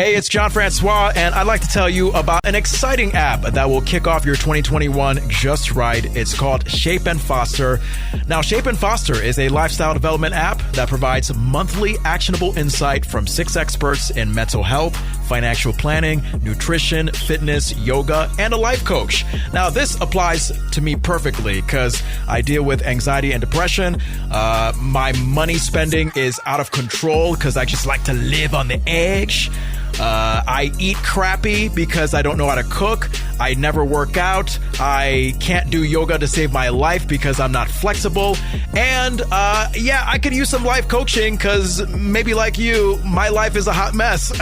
Hey, it's John Francois, and I'd like to tell you about an exciting app that will kick off your 2021 just right. It's called Shape and Foster. Now, Shape and Foster is a lifestyle development app that provides monthly actionable insight from 6 experts in mental health, financial planning, nutrition, fitness, yoga, and a life coach. Now, this applies to me perfectly because I deal with anxiety and depression. My money spending is out of control because I just like to live on the edge. I eat crappy because I don't know how to cook. I never work out. I can't do yoga to save my life because I'm not flexible. And I could use some life coaching because maybe like you, my life is a hot mess.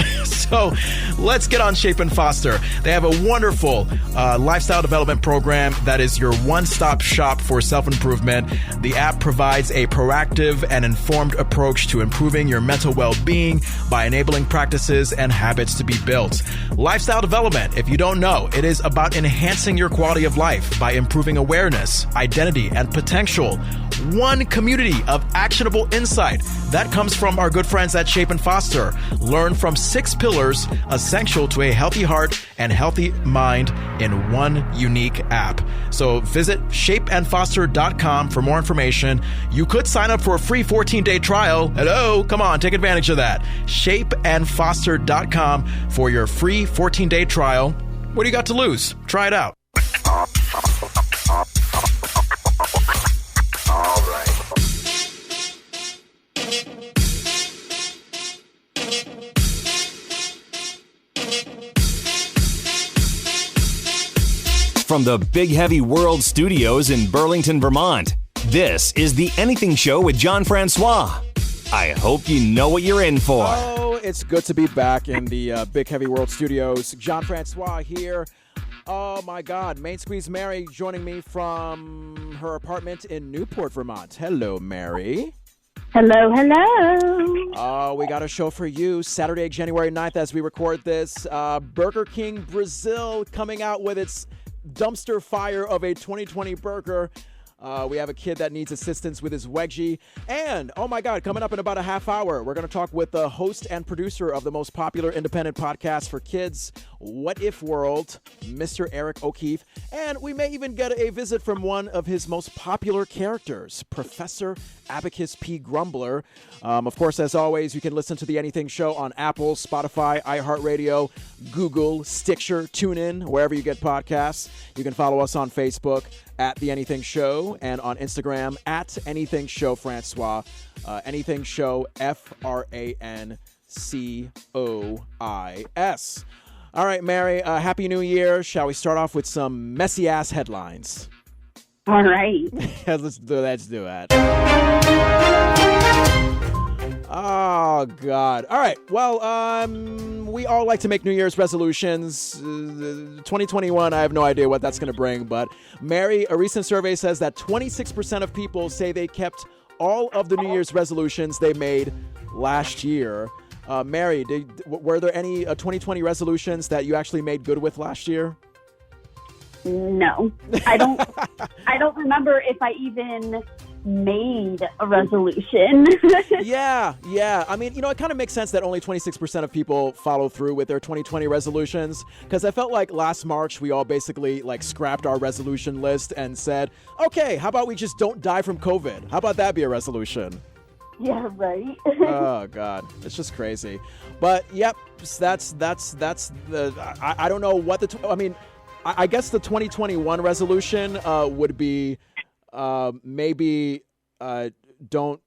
So let's get on Shape and Foster. They have a wonderful lifestyle development program that is your one-stop shop for self-improvement. The app provides a proactive and informed approach to improving your mental well-being by enabling practices and habits to be built. Lifestyle development, if you don't know, it is about enhancing your quality of life by improving awareness, identity, and potential. One community of actionable insight that comes from our good friends at Shape and Foster. Learn from 6 pillars essential to a healthy heart and healthy mind in one unique app. So visit shapeandfoster.com for more information. You could sign up for a free 14-day trial. Hello, come on, take advantage of that. Shapeandfoster.com for your free 14-day trial. What do you got to lose? Try it out. From the Big Heavy World Studios in Burlington, Vermont, this is The Anything Show with John Francois. I hope you know what you're in for. Oh, it's good to be back in the Big Heavy World Studios. John Francois here. Oh, my God. Main Squeeze Mary joining me from her apartment in Newport, Vermont. Hello, Mary. Hello, hello. Oh, we got a show for you Saturday, January 9th as we record this. Burger King Brazil coming out with its dumpster fire of a 2020 burger. We have a kid that needs assistance with his wedgie. And, oh my God, coming up in about a half hour, we're going to talk with the host and producer of the most popular independent podcast for kids, What If World, Mr. Eric O'Keefe. And we may even get a visit from one of his most popular characters, Professor Abacus P. Grumbler. Of course, as always, you can listen to The Anything Show on Apple, Spotify, iHeartRadio, Google, Stitcher, TuneIn, wherever you get podcasts. You can follow us on Facebook at The Anything Show and on Instagram at Anything Show Francois. Anything Show FRANCOIS. All right, Mary, Happy New Year. Shall we start off with some messy-ass headlines? All right. Let's do that. Oh, God. All right. Well, we all like to make New Year's resolutions. 2021, I have no idea what that's going to bring. But, Mary, a recent survey says that 26% of people say they kept all of the New Year's resolutions they made last year. Mary, were there any 2020 resolutions that you actually made good with last year? No, I don't. I don't remember if I even made a resolution. Yeah. I mean, it kind of makes sense that only 26% of people follow through with their 2020 resolutions, because I felt like last March we all basically scrapped our resolution list and said, okay, how about we just don't die from COVID? How about that be a resolution? Yeah, right. Oh, God. It's just crazy. But, yep, that's the... I don't know what I guess the 2021 resolution would be maybe don't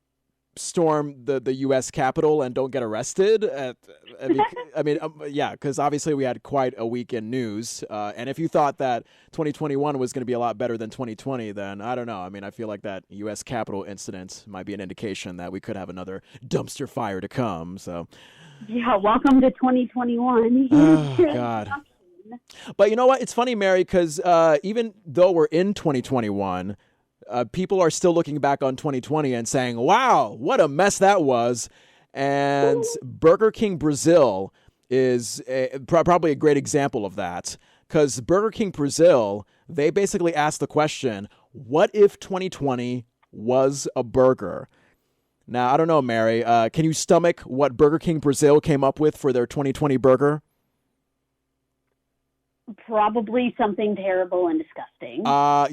storm the U.S. Capitol and don't get arrested. Because obviously we had quite a week in news. And if you thought that 2021 was going to be a lot better than 2020, then I don't know. I mean, I feel like that U.S. Capitol incident might be an indication that we could have another dumpster fire to come. So, yeah, welcome to 2021. Oh, God. But you know what? It's funny, Mary, because even though we're in 2021, people are still looking back on 2020 and saying, wow, what a mess that was. And Burger King Brazil is probably a great example of that, because Burger King Brazil, they basically asked the question, what if 2020 was a burger? Now, I don't know, Mary. Can you stomach what Burger King Brazil came up with for their 2020 burger? Probably something terrible and disgusting.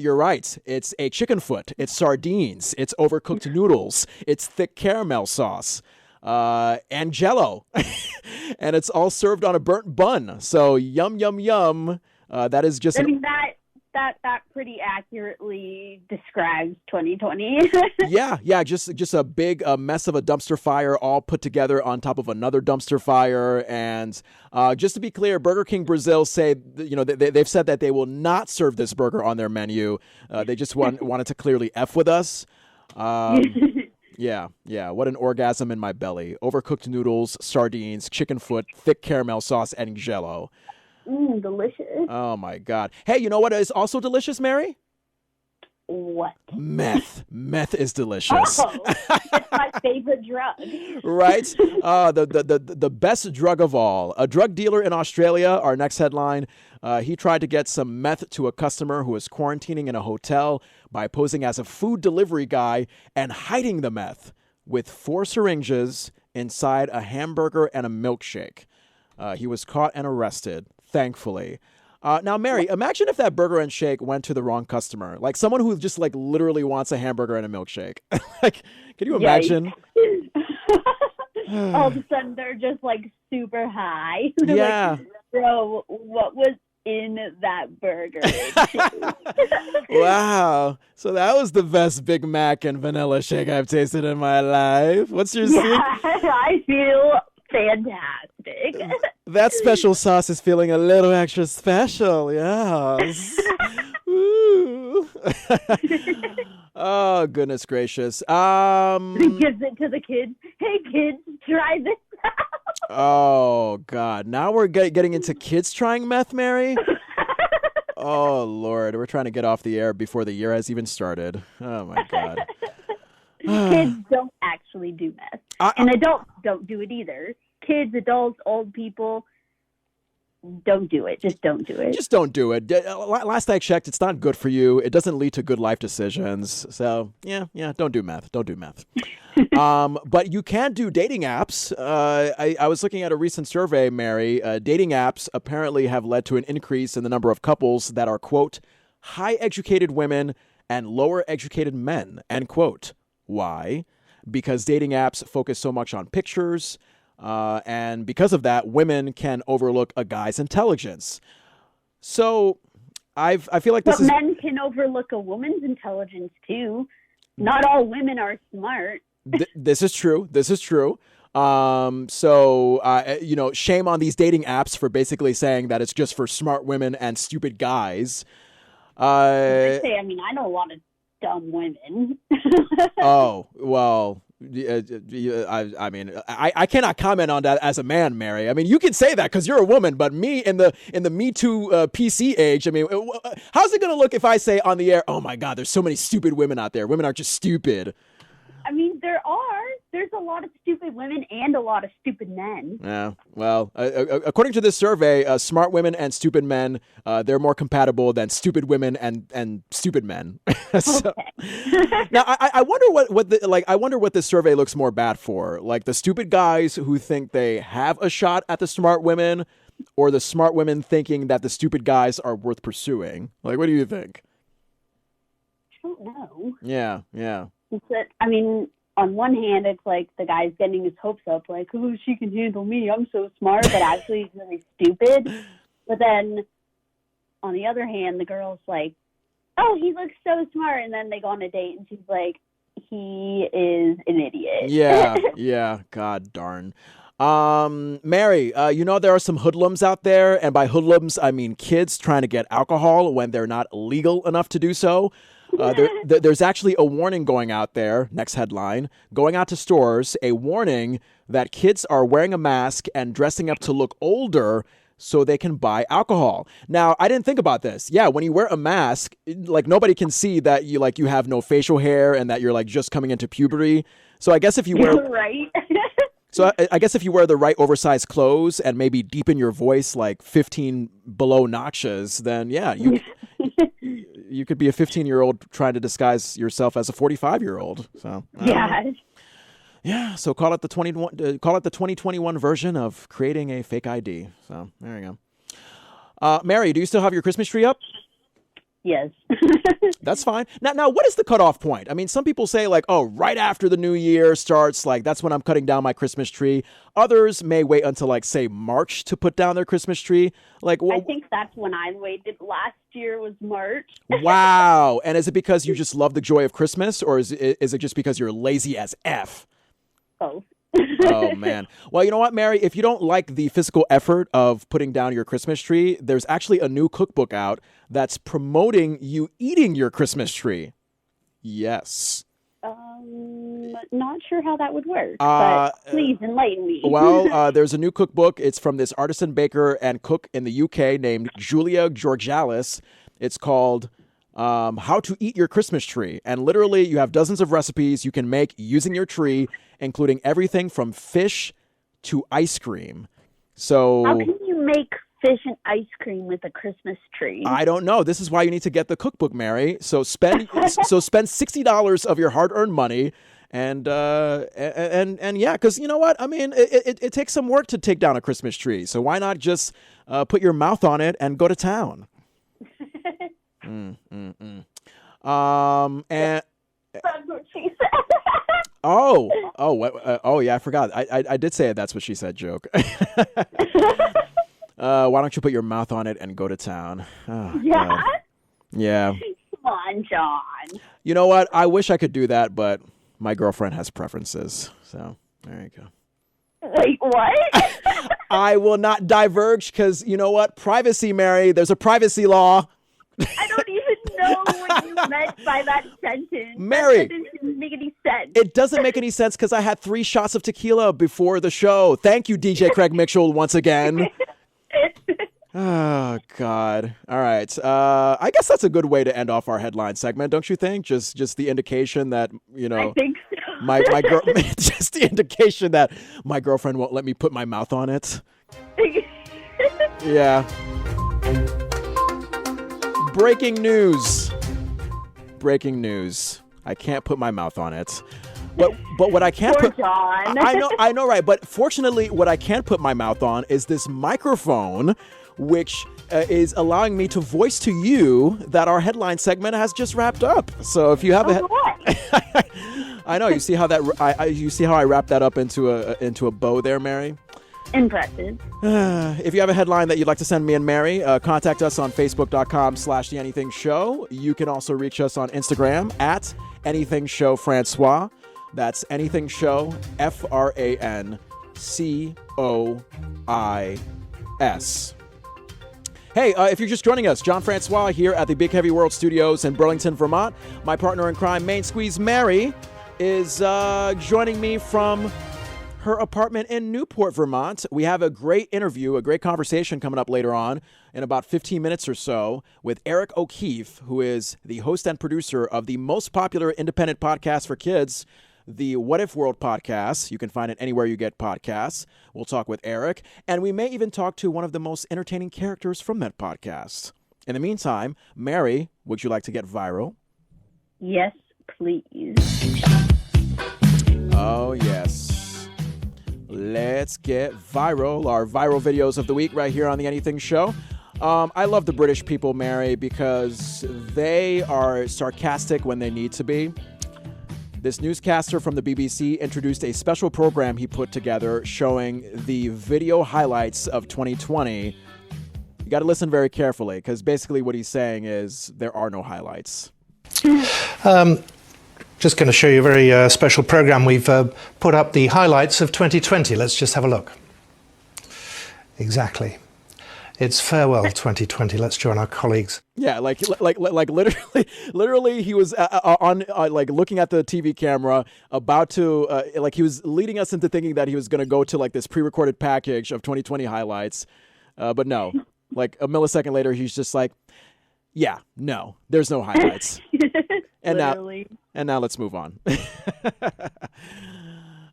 You're right. It's a chicken foot. It's sardines. It's overcooked noodles. It's thick caramel sauce. And Jell-O. And it's all served on a burnt bun. So yum, yum, yum. That is just... I mean, that pretty accurately describes 2020. Yeah, just a big mess of a dumpster fire all put together on top of another dumpster fire. And just to be clear, Burger King Brazil say, they've said that they will not serve this burger on their menu. They just wanted to clearly F with us. Yeah, what an orgasm in my belly. Overcooked noodles, sardines, chicken foot, thick caramel sauce, and Jell-O. Delicious. Oh, my God. Hey, you know what is also delicious, Mary? What? Meth. Meth is delicious. Oh, it's my favorite drug. Right? The best drug of all. A drug dealer in Australia, our next headline, he tried to get some meth to a customer who was quarantining in a hotel by posing as a food delivery guy and hiding the meth with 4 syringes inside a hamburger and a milkshake. He was caught and arrested, thankfully. Now, Mary, imagine if that burger and shake went to the wrong customer, like someone who just like literally wants a hamburger and a milkshake. Like, can you imagine? All of a sudden, they're just like super high. Yeah. Like, bro, what was in that burger? Wow. So that was the best Big Mac and vanilla shake I've tasted in my life. What's your secret? I feel fantastic. That special sauce is feeling a little extra special. Yes. Woo. Oh, goodness gracious. He gives it to the kids. Hey, kids, try this out. Oh, God. Now we're getting into kids trying meth, Mary? Oh, Lord. We're trying to get off the air before the year has even started. Oh, my God. Kids don't actually do meth. And adults don't do it either. Kids, adults, old people, don't do it. Just don't do it. Just don't do it. Last I checked, it's not good for you. It doesn't lead to good life decisions. So, yeah, don't do meth. Don't do meth. But you can do dating apps. I was looking at a recent survey, Mary. Dating apps apparently have led to an increase in the number of couples that are, quote, high-educated women and lower-educated men, end quote. Why? Because dating apps focus so much on pictures, and because of that, women can overlook a guy's intelligence. So I feel like But men can overlook a woman's intelligence, too. Not all women are smart. This is true. So, shame on these dating apps for basically saying that it's just for smart women and stupid guys. I know a lot of dumb women. Oh, well, I mean, I cannot comment on that as a man, Mary. I mean, you can say that because you're a woman, but me in the Me Too PC age, I mean, how's it going to look if I say on the air, oh my God, there's so many stupid women out there. Women are just stupid. I mean, there's a lot of stupid women and a lot of stupid men. Yeah, well, according to this survey, smart women and stupid men, they're more compatible than stupid women and stupid men. So, now, I wonder what this survey looks more bad for, like the stupid guys who think they have a shot at the smart women, or the smart women thinking that the stupid guys are worth pursuing. Like, what do you think? I don't know. Yeah. I mean, on one hand, it's like the guy's getting his hopes up, like, oh, she can handle me, I'm so smart, but actually he's really stupid. But then, on the other hand, the girl's like, oh, he looks so smart, and then they go on a date, and she's like, he is an idiot. Yeah, God darn. Mary, there are some hoodlums out there, and by hoodlums, I mean kids trying to get alcohol when they're not legal enough to do so. There's actually a warning going out there, next headline, going out to stores, a warning that kids are wearing a mask and dressing up to look older so they can buy alcohol. Now, I didn't think about this. Yeah, when you wear a mask, like nobody can see that you have no facial hair and that you're like just coming into puberty. So I guess if you wear right. So I guess if you wear the right oversized clothes and maybe deepen your voice like 15 below notches, then yeah, you could be a 15-year-old trying to disguise yourself as a 45-year-old. So yeah. Yeah, so call it the 2021 version of creating a fake ID. So there you go. Mary, do you still have your Christmas tree up? Yes. That's fine. Now, what is the cutoff point? I mean, some people say like, oh, right after the new year starts, like that's when I'm cutting down my Christmas tree. Others may wait until like, say, March to put down their Christmas tree. Like, I think that's when I waited. Last year was March. Wow. And is it because you just love the joy of Christmas, or is it just because you're lazy as F? Both. Oh, man. Well, you know what, Mary? If you don't like the physical effort of putting down your Christmas tree, there's actually a new cookbook out that's promoting you eating your Christmas tree. Yes. Not sure how that would work, but please enlighten me. Well, there's a new cookbook. It's from this artisan baker and cook in the UK named Julia Georgalis. It's called How to Eat Your Christmas Tree. And literally, you have dozens of recipes you can make using your tree, including everything from fish to ice cream. So how can you make fish and ice cream with a Christmas tree? I don't know. This is why you need to get the cookbook, Mary. So spend $60 of your hard-earned money, and yeah, because you know what? I mean, it takes some work to take down a Christmas tree. So why not just put your mouth on it and go to town? And That's what she said. oh yeah, I forgot. I did say that's what she said joke. Why don't you put your mouth on it and go to town? Oh, Yeah. God. Yeah. Come on, John. You know what? I wish I could do that, but my girlfriend has preferences. So there you go. Wait, what? I will not diverge because you know what? Privacy, Mary. There's a privacy law. I don't even know what you meant by that sentence. Mary. That sentence didn't make any sense. It doesn't make any sense because I had 3 shots of tequila before the show. Thank you, DJ Craig Mitchell, once again. Oh, God. All right. I guess that's a good way to end off our headline segment, don't you think? Just the indication that, you know, I think so. my girl, just the indication that my girlfriend won't let me put my mouth on it. Yeah. Breaking news. I can't put my mouth on it. But what I can't Poor put, John. I know, right? But fortunately, what I can't put my mouth on is this microphone, which is allowing me to voice to you that our headline segment has just wrapped up. So if you have I know, you see how I wrapped that up into a bow there, Mary. Impressive. If you have a headline that you'd like to send me and Mary, contact us on Facebook.com/The Anything Show. You can also reach us on Instagram at Anything Show Francois. That's Anything Show, FRANCOIS. Hey, if you're just joining us, John Francois here at the Big Heavy World Studios in Burlington, Vermont. My partner in crime, Main Squeeze Mary, is joining me from her apartment in Newport, Vermont. We have a great interview, a great conversation coming up later on in about 15 minutes or so with Eric O'Keefe, who is the host and producer of the most popular independent podcast for kids, the What If World podcast. You can find it anywhere you get podcasts. We'll talk with Eric, and we may even talk to one of the most entertaining characters from that podcast. In the meantime, Mary, would you like to get viral? Yes, please. Oh, yes. Let's get viral. Our viral videos of the week right here on The Anything Show. I love the British people, Mary, because they are sarcastic when they need to be. This newscaster from the BBC introduced a special program he put together showing the video highlights of 2020. You got to listen very carefully because basically what he's saying is there are no highlights. Just going to show you a very special program. We've put up the highlights of 2020. Let's just have a look. Exactly. It's farewell 2020. Let's join our colleagues. Yeah, like literally, he was on looking at the TV camera, about to he was leading us into thinking that he was going to go to like this pre-recorded package of 2020 highlights, but no. Like a millisecond later, he's just like, "Yeah, no, there's no highlights." And now let's move on.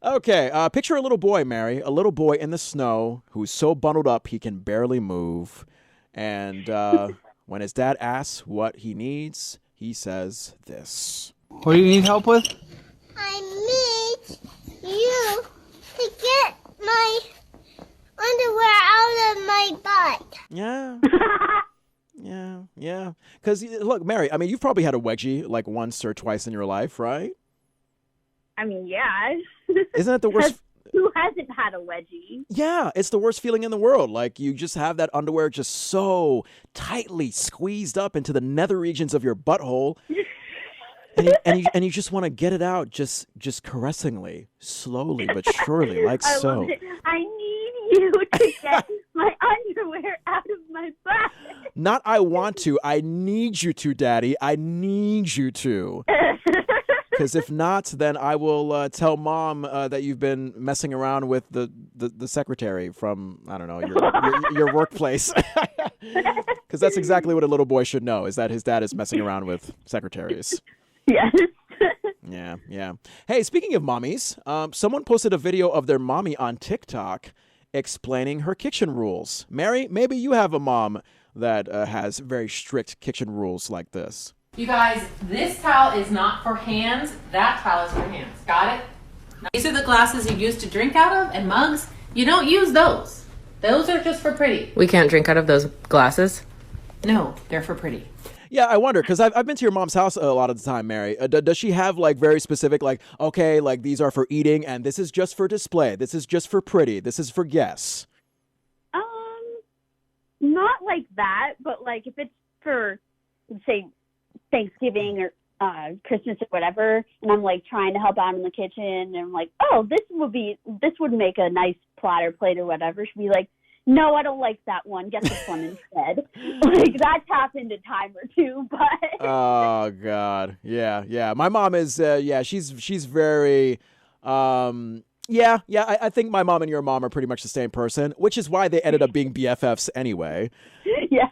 Okay, picture a little boy, Mary, a little boy in the snow who's so bundled up he can barely move. And when his dad asks what he needs, he says this. What do you need help with? I need you to get my underwear out of my butt. Yeah. Yeah. Because, look, Mary, I mean, you've probably had a wedgie like once or twice in your life, right? I mean, yeah. Isn't it the worst? Who hasn't had a wedgie? Yeah, it's the worst feeling in the world. Like, you just have that underwear just so tightly squeezed up into the nether regions of your butthole. And you just want to get it out just caressingly, slowly but surely, like I so. love it. I need you to get my underwear out of my butt. Not I want to. I need you to, Daddy. I need you to. Because if not, then I will tell Mom that you've been messing around with the secretary from, I don't know, your workplace. Because that's exactly what a little boy should know, is that his dad is messing around with secretaries. Yes. Yeah. Hey, speaking of mommies, someone posted a video of their mommy on TikTok explaining her kitchen rules. Mary, maybe you have a mom that has very strict kitchen rules like this. You guys, this towel is not for hands. That towel is for hands. Got it? These are the glasses you use to drink out of and mugs. You don't use those. Those are just for pretty. We can't drink out of those glasses? No, they're for pretty. Yeah, I wonder, because I've been to your mom's house a lot of the time, Mary. Does she have, like, very specific, like, okay, like, these are for eating, and this is just for display, this is just for pretty, this is for guests? Not like that, but, like, if it's for, say, Thanksgiving or Christmas or whatever, and I'm, like, trying to help out in the kitchen, and I'm like, oh, this would make a nice platter plate or whatever, she'd be like, no, I don't like that one. Get this one instead. Like, that's happened a time or two, but... Oh, God. Yeah. My mom is, she's very... I think my mom and your mom are pretty much the same person, which is why they ended up being BFFs anyway. Yeah.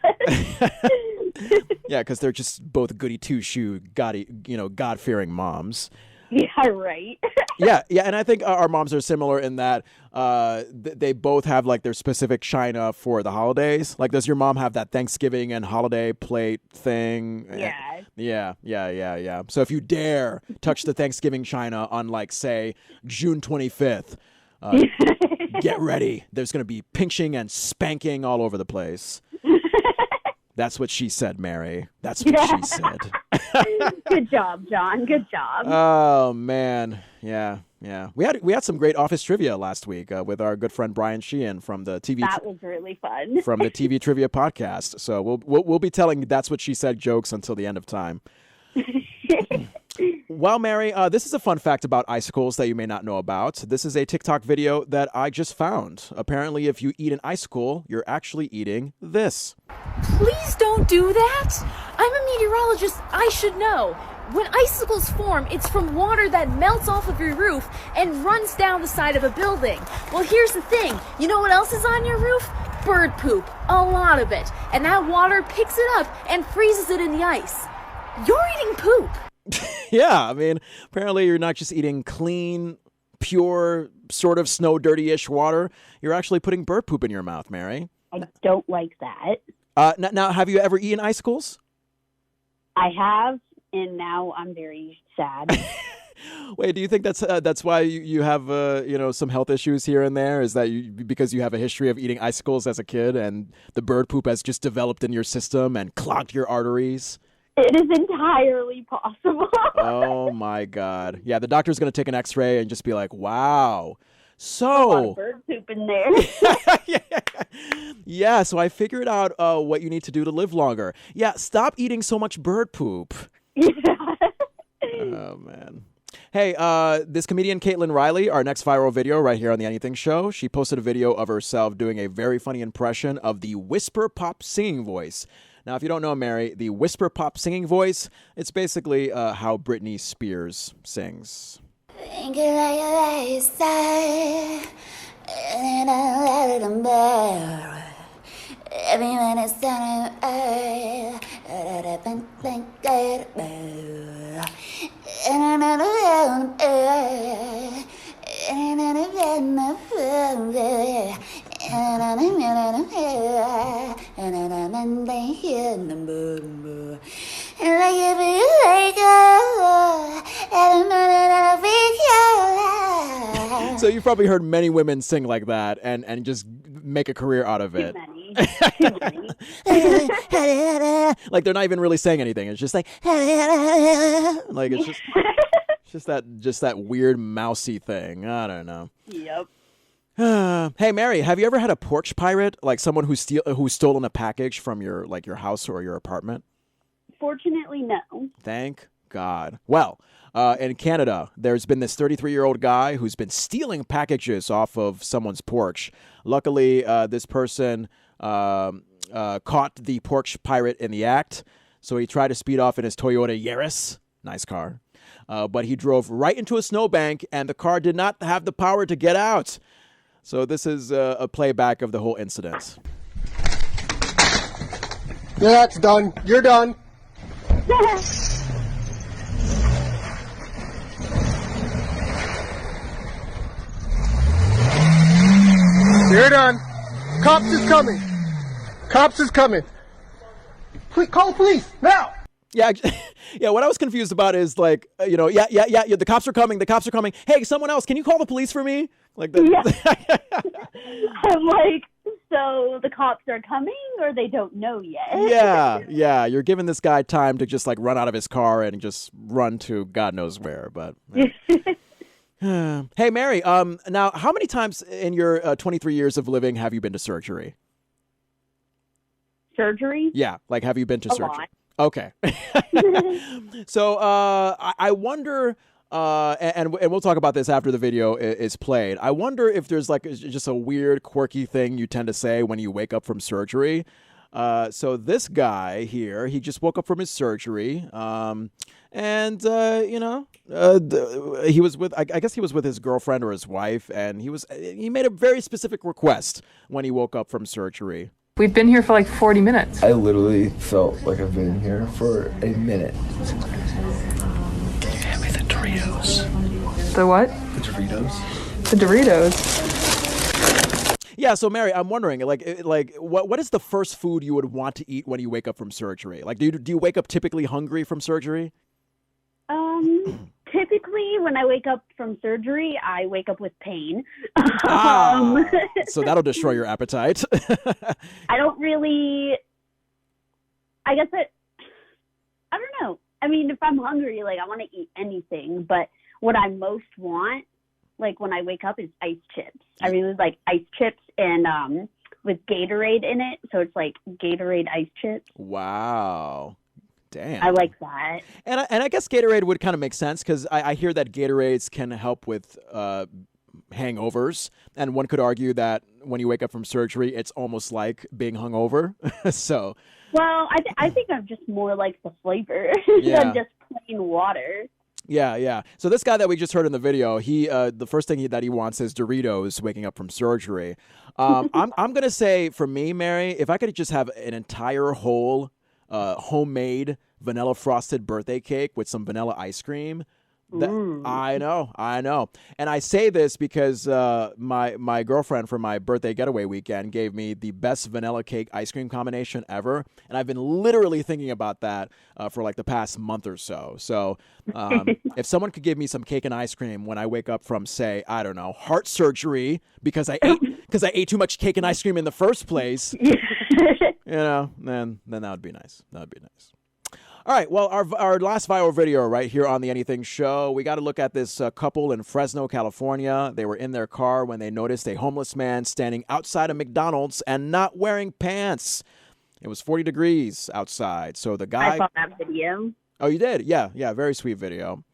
Yeah, because they're just both goody two-shoe, God-fearing moms. Yeah, right. Yeah, and I think our moms are similar in that they both have, like, their specific china for the holidays. Like, does your mom have that Thanksgiving and holiday plate thing? Yeah. Yeah. So if you dare touch the Thanksgiving china on, like, say, June 25th, get ready. There's going to be pinching and spanking all over the place. That's what she said, Mary. That's what she said. Good job, John. Good job. Oh, man. Yeah. We had some great office trivia last week with our good friend Brian Sheehan from the TV. That was really fun. From the TV Trivia Podcast. So we'll be telling That's What She Said jokes until the end of time. Well, Mary, this is a fun fact about icicles that you may not know about. This is a TikTok video that I just found. Apparently, if you eat an icicle, you're actually eating this. Please don't do that. I'm a meteorologist. I should know. When icicles form, it's from water that melts off of your roof and runs down the side of a building. Well, here's the thing. You know what else is on your roof? Bird poop. A lot of it. And that water picks it up and freezes it in the ice. You're eating poop. Yeah, I mean, apparently you're not just eating clean, pure, sort of snow dirty-ish water. You're actually putting bird poop in your mouth, Mary. I don't like that. Now, have you ever eaten icicles? I have, and now I'm very sad. Wait, do you think that's why you have some health issues here and there? Is that because you have a history of eating icicles as a kid, and the bird poop has just developed in your system and clogged your arteries? It is entirely possible. Oh, my God. Yeah, the doctor's going to take an x-ray and just be like, wow. So, a lot of bird poop in there. Yeah, so I figured out what you need to do to live longer. Yeah, stop eating so much bird poop. Yeah. Oh, man. Hey, this comedian Caitlin Riley, our next viral video right here on The Anything Show, she posted a video of herself doing a very funny impression of the whisper pop singing voice. Now, if you don't know, Mary, the whisper pop singing voice, it's basically how Britney Spears sings. Everyone is probably heard many women sing like that and just make a career out of it. Too many. Like they're not even really saying anything. It's just like it's just that weird mousy thing. I don't know. Yep. Hey Mary, have you ever had a porch pirate, like someone who's stolen a package from your house or your apartment? Fortunately, no. Thank God. Well, in Canada, there's been this 33-year-old guy who's been stealing packages off of someone's porch. Luckily, this person caught the porch pirate in the act, so he tried to speed off in his Toyota Yaris. Nice car. But he drove right into a snowbank, and the car did not have the power to get out. So this is a playback of the whole incident. Yeah, that's done. You're done. You're done. Cops is coming. Cops is coming. Please, call the police now. Yeah, yeah. What I was confused about is like, the cops are coming. The cops are coming. Hey, someone else, can you call the police for me? Like that. Yeah. I'm like, so the cops are coming, or they don't know yet? Yeah. You're giving this guy time to just like run out of his car and just run to God knows where. But hey, Mary. Now, how many times in your 23 years of living have you been to surgery? Surgery? Yeah. Like, have you been to surgery? Lot. Okay. So I wonder, and we'll talk about this after the video is played. I wonder if there's like just a weird, quirky thing you tend to say when you wake up from surgery. So this guy here, he just woke up from his surgery, and he was with, I guess he was with his girlfriend or his wife, and he made a very specific request when he woke up from surgery. We've been here for like 40 minutes. I literally felt like I've been here for a minute. Can you hand me the Doritos? The what? The Doritos. The Doritos. Yeah, so Mary, I'm wondering, what is the first food you would want to eat when you wake up from surgery? Like, do you wake up typically hungry from surgery? Typically, when I wake up from surgery, I wake up with pain. So that'll destroy your appetite. I don't really. I guess I don't know. I mean, if I'm hungry, like I want to eat anything, but what I most want, like when I wake up, is ice chips. I really like ice chips and with Gatorade in it, so it's like Gatorade ice chips. Wow. Damn. I like that. And I guess Gatorade would kind of make sense because I hear that Gatorades can help with hangovers. And one could argue that when you wake up from surgery, it's almost like being hungover. So. Well, I think I'm just more like the flavor than just plain water. Yeah. So this guy that we just heard in the video, he the first thing that he wants is Doritos waking up from surgery. I'm going to say for me, Mary, if I could just have an entire whole homemade vanilla frosted birthday cake with some vanilla ice cream. I know. And I say this because my girlfriend for my birthday getaway weekend gave me the best vanilla cake ice cream combination ever. And I've been literally thinking about that for like the past month or so. So if someone could give me some cake and ice cream when I wake up from, say, I don't know, heart surgery because I ate too much cake and ice cream in the first place, then that would be nice. That would be nice. All right, well, our last viral video right here on the Anything Show, we got to look at this couple in Fresno, California. They were in their car when they noticed a homeless man standing outside a McDonald's and not wearing pants. It was 40 degrees outside, so the guy... I saw that video. Oh, you did? Yeah, very sweet video.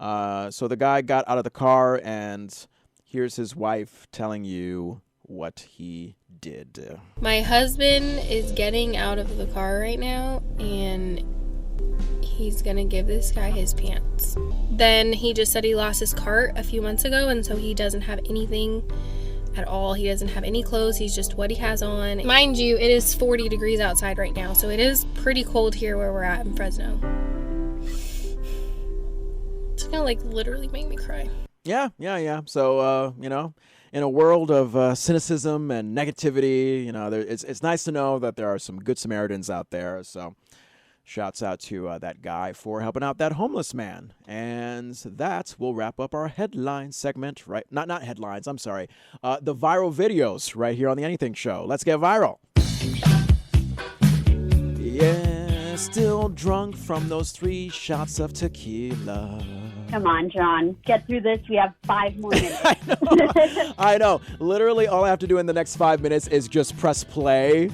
So the guy got out of the car, and here's his wife telling you what he did. My husband is getting out of the car right now, and he's gonna give this guy his pants. Then he just said he lost his cart a few months ago, and so he doesn't have anything at all. He doesn't have any clothes. He's just what he has on. Mind you, it is 40 degrees outside right now, so it is pretty cold here where we're at in Fresno. It's gonna like literally make me cry. Yeah. So, in a world of cynicism and negativity, it's nice to know that there are some good Samaritans out there. So Shouts out to that guy for helping out that homeless man. And that will wrap up our headline segment, right? Not headlines, I'm sorry. The viral videos right here on The Anything Show. Let's get viral. Yeah, still drunk from those 3 shots of tequila. Come on, John. Get through this. We have 5 more minutes. I know. Literally, all I have to do in the next 5 minutes is just press play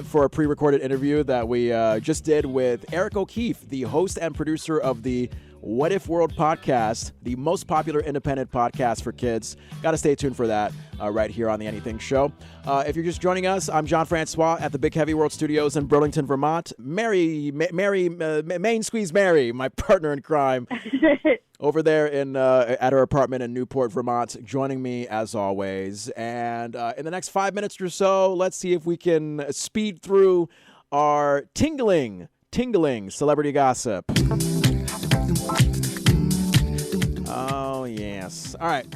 for a pre-recorded interview that we just did with Eric O'Keefe, the host and producer of the What If World podcast, the most popular independent podcast for kids. Got to stay tuned for that right here on The Anything Show. If you're just joining us, I'm John Francois at the Big Heavy World Studios in Burlington, Vermont. Main Squeeze Mary, my partner in crime, over there at her apartment in Newport, Vermont, joining me as always. And in the next 5 minutes or so, let's see if we can speed through our tingling celebrity gossip. Oh, yes. All right.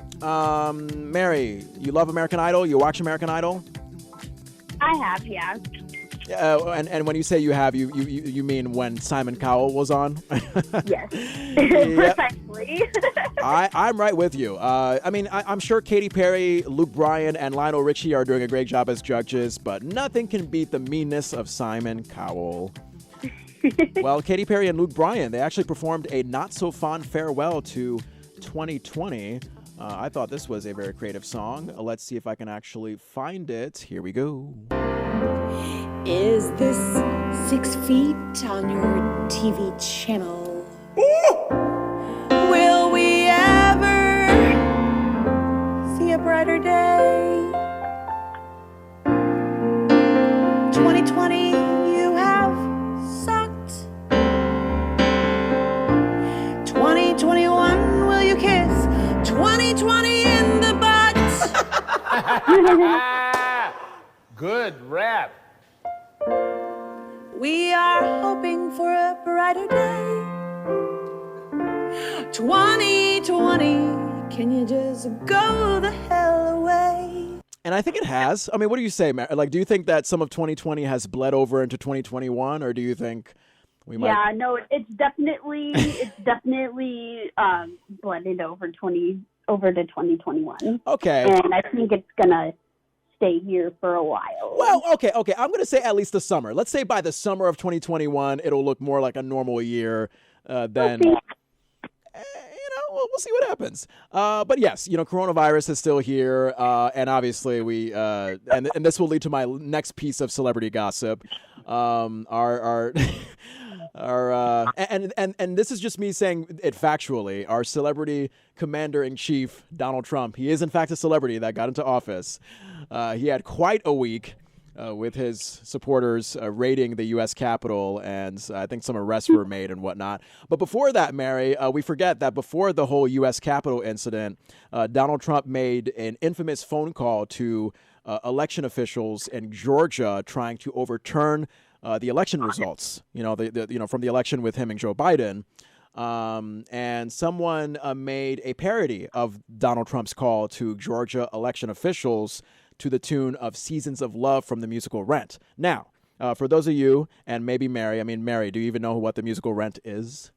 Mary, you love American Idol? You watch American Idol? I have, yeah. And when you say you have, you mean when Simon Cowell was on? Yes. Precisely. I'm right with you. I'm sure Katy Perry, Luke Bryan, and Lionel Richie are doing a great job as judges, but nothing can beat the meanness of Simon Cowell. Well, Katy Perry and Luke Bryan, they actually performed a not-so-fond farewell to 2020. I thought this was a very creative song. Let's see if I can actually find it. Here we go. Is this 6 feet on your TV channel? Will we ever see a brighter day? 2020, you have sucked. 2021, will you kiss 2020 in the butt? Good rap. We are hoping for a brighter day. 2020, can you just go the hell away? And I think it has. I mean, what do you say, Mary? Like, do you think that some of 2020 has bled over into 2021, or do you think we might? Yeah, no, it's definitely blended over to 2021. Okay. And I think it's gonna stay here for a while. Well, okay. I'm going to say at least the summer. Let's say by the summer of 2021, it'll look more like a normal year than, we'll see what happens. But yes, coronavirus is still here. And obviously we, and this will lead to my next piece of celebrity gossip. And this is just me saying it factually. Our celebrity commander-in-chief, Donald Trump, he is in fact a celebrity that got into office. He had quite a week with his supporters raiding the U.S. Capitol, and I think some arrests were made and whatnot. But before that, Mary, we forget that before the whole U.S. Capitol incident, Donald Trump made an infamous phone call to election officials in Georgia trying to overturn the election results, from the election with him and Joe Biden. And someone made a parody of Donald Trump's call to Georgia election officials to the tune of Seasons of Love from the musical Rent. Now, for those of you, and maybe Mary, Mary, do you even know what the musical Rent is?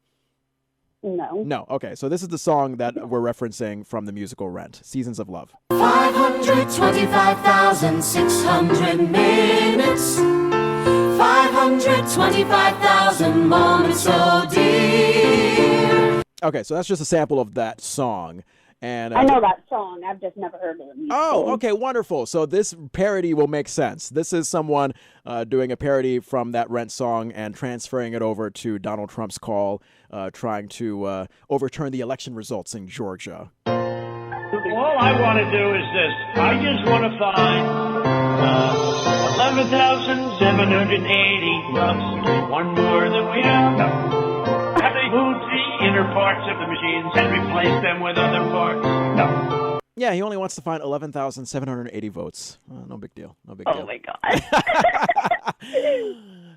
No. No. Okay. So this is the song that we're referencing from the musical Rent, Seasons of Love. 525,600 minutes. 525,000 moments, oh dear. Okay, so that's just a sample of that song. And I know that song. I've just never heard of it. Oh, okay, wonderful. So this parody will make sense. This is someone doing a parody from that Rent song and transferring it over to Donald Trump's call, trying to overturn the election results in Georgia. All I want to do is this. I just want to find 11,780 loves. One more than we have. Have they moved the inner parts of the machines and replaced them with other parts? No. Yeah, he only wants to find 11,780 votes. No big deal. No big deal. Oh, my God.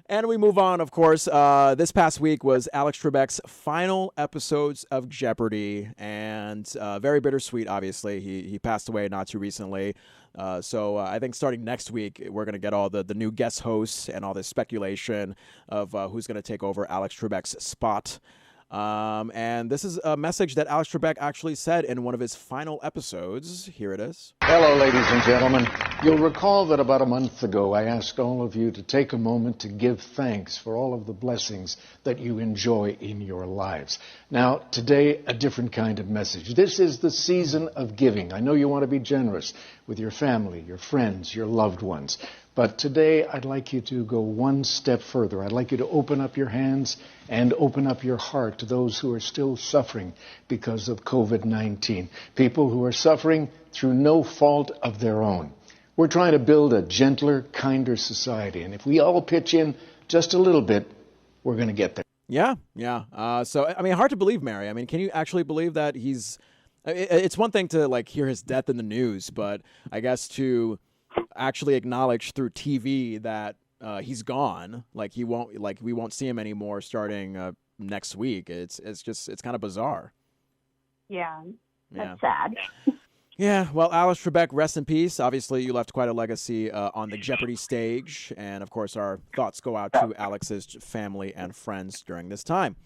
And we move on, of course. This past week was Alex Trebek's final episodes of Jeopardy, and very bittersweet, obviously. He passed away not too recently. So I think starting next week, we're going to get all the new guest hosts and all this speculation of who's going to take over Alex Trebek's spot. And this is a message that Alex Trebek actually said in one of his final episodes. Here it is. Hello, ladies and gentlemen. You'll recall that about a month ago, I asked all of you to take a moment to give thanks for all of the blessings that you enjoy in your lives. Now, today, a different kind of message. This is the season of giving. I know you want to be generous with your family, your friends, your loved ones. But today, I'd like you to go one step further. I'd like you to open up your hands and open up your heart to those who are still suffering because of COVID-19. People who are suffering through no fault of their own. We're trying to build a gentler, kinder society. And if we all pitch in just a little bit, we're going to get there. Yeah. So, I mean, hard to believe, Mary. I mean, can you actually believe that he's... It's one thing to, like, hear his death in the news, but I guess to actually acknowledge through TV that he's gone, we won't see him anymore starting next week. It's kind of bizarre. Yeah, that's sad. Yeah, well, Alex Trebek, rest in peace. Obviously, you left quite a legacy on the Jeopardy stage, and of course, our thoughts go out to Alex's family and friends during this time.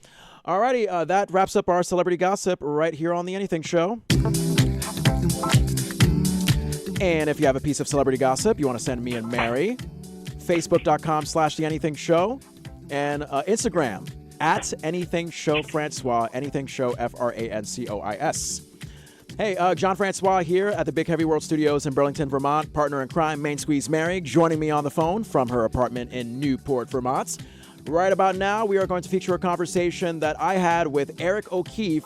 Alrighty, that wraps up our celebrity gossip right here on The Anything Show. And if you have a piece of celebrity gossip you want to send me and Mary, Facebook.com/The Anything Show, and Instagram @AnythingShowFrancois, Anything Show FRANCOIS. Hey, John Francois here at the Big Heavy World Studios in Burlington, Vermont. Partner in crime, Main Squeeze Mary, joining me on the phone from her apartment in Newport, Vermont. Right about now, we are going to feature a conversation that I had with Eric O'Keefe,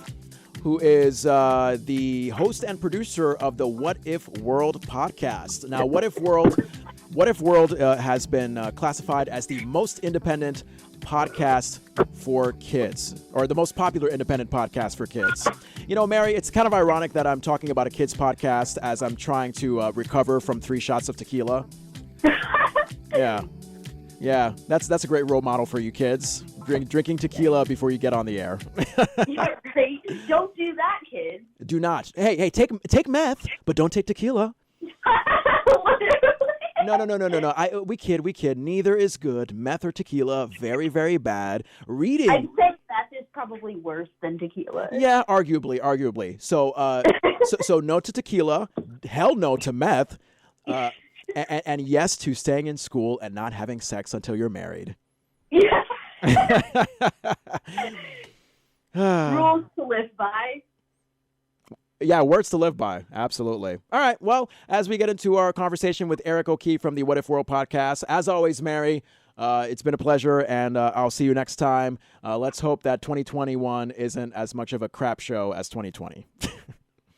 who is the host and producer of the What If World podcast. Now, What If World has been classified as the most independent podcast for kids, or the most popular independent podcast for kids. You know, Mary, it's kind of ironic that I'm talking about a kids podcast as I'm trying to recover from 3 shots of tequila. Yeah, that's a great role model for you kids. Drinking tequila before you get on the air. You're great. Don't do that, kids. Do not. Hey, take meth, but don't take tequila. No. We kid. Neither is good. Meth or tequila, very, very bad. Reading. I'd say meth is probably worse than tequila. Yeah, arguably. So, so no to tequila. Hell no to meth. And yes to staying in school and not having sex until you're married. Yeah. Rules to live by. Yeah, words to live by. Absolutely. All right. Well, as we get into our conversation with Eric O'Keefe from the What If World podcast, as always, Mary, it's been a pleasure, and I'll see you next time. Let's hope that 2021 isn't as much of a crap show as 2020.